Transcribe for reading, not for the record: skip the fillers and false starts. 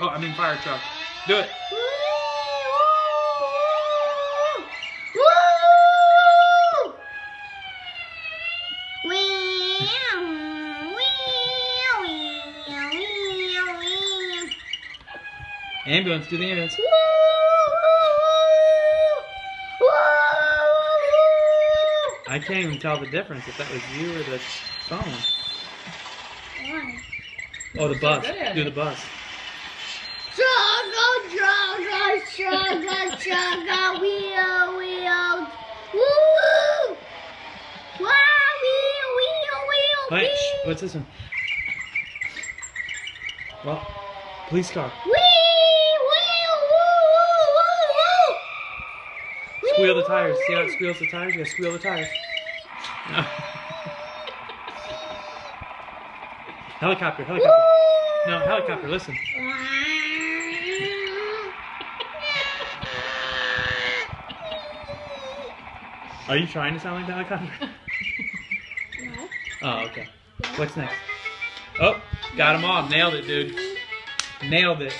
Oh, I mean fire truck. Do it. Ambulance, do the ambulance. I can't even tell the difference if that was you or the phone. Why? Oh, the bus. Do the bus. Chugga, wheel. Woo! Wow, wheel. Wait, shh, what's this one? Well, police car. Squeal the tires. See how it squeals the tires? You gotta squeal the tires. No. Helicopter. No, helicopter, listen. Are you trying to sound like the helicopter? No. Oh, okay. What's next? Oh, got them all. Nailed it, dude. Nailed it.